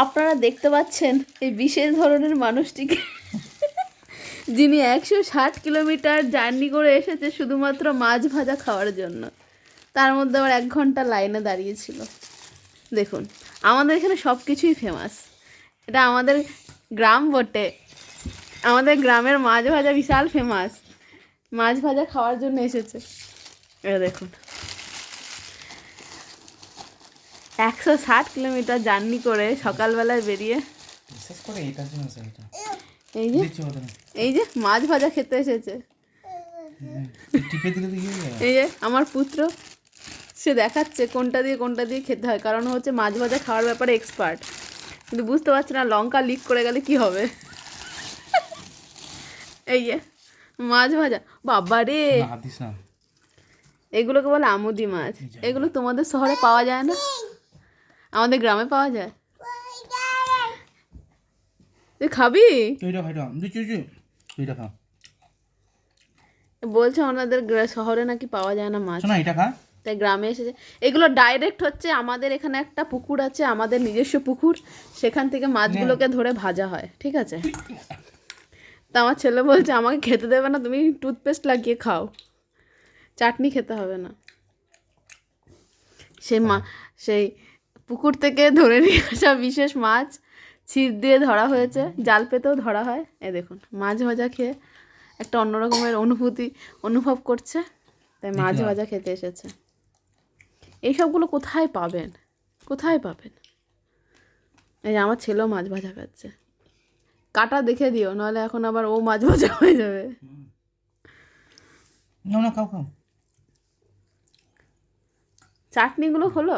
আপনারা দেখতে পাচ্ছেন এই বিশেষ ধরনের মানুষটিকে, যিনি 160 কিলোমিটার জার্নি করে এসেছে শুধুমাত্র মাছ ভাজা খাওয়ার জন্য। তার মধ্যে আবার 1 ঘন্টা লাইনে দাঁড়িয়েছিল। দেখুন, আমাদের এখানে সব কিছুই ফেমাস। এটা আমাদের গ্রাম বটে, আমাদের গ্রামের মাছ ভাজা বিশাল ফেমাস। মাছ ভাজা খাওয়ার জন্য এসেছে। এটা দেখুন, 160 কিলোমিটার জার্নি করে সকালবেলায় বেরিয়ে বিশেষ করে এটার জন্য সেটা এই যে মাছ ভাজা খেতে এসেছে। টিপে দিলে তো এই যে আমার পুত্র, সে দেখাচ্ছে কোনটা দিয়ে খেতে হয়, কারণ হচ্ছে মাছ ভাজা খাওয়ার ব্যাপারে এক্সপার্ট, কিন্তু বুঝতে পারছে না লঙ্কা লিক করে গেলে কি হবে। এই যে মাছ ভাজা, বাবা রে, এগুলোকে বলে আমুদি মাছ। এগুলো তোমাদের শহরে পাওয়া যায় না, আমাদের গ্রামে পাওয়া যায়। তুই খাবি? বলছে ওনাদের শহরে নাকি পাওয়া যায় না মাছ, তাই গ্রামে এসেছে। এগুলো ডাইরেক্ট হচ্ছে আমাদের এখানে একটা পুকুর আছে, আমাদের নিজস্ব পুকুর, সেখান থেকে মাছগুলোকে ধরে ভাজা হয়, ঠিক আছে? তা আমার ছেলে বলছে আমাকে খেতে দেবে না, তুমি টুথপেস্ট লাগিয়ে খাও, চাটনি খেতে হবে না। সেই পুকুর থেকে ধরে নিয়ে আসা বিশেষ মাছ ছিপ দিয়ে ধরা হয়েছে, জাল পেতেও ধরা হয়। এই দেখুন, মাছ ভাজা খেয়ে একটা অন্যরকমের অনুভব করছে, তাই মাছ ভাজা খেতে এসেছে। এইসবগুলো কোথায় পাবেন, কোথায় পাবেন? এই যে আমার ছেলেও মাছ ভাজা খাচ্ছে, কাটা দেখে দিও, নাহলে এখন আবার ও মাছ ভাজা হয়ে যাবে। চাটনিগুলো হলো।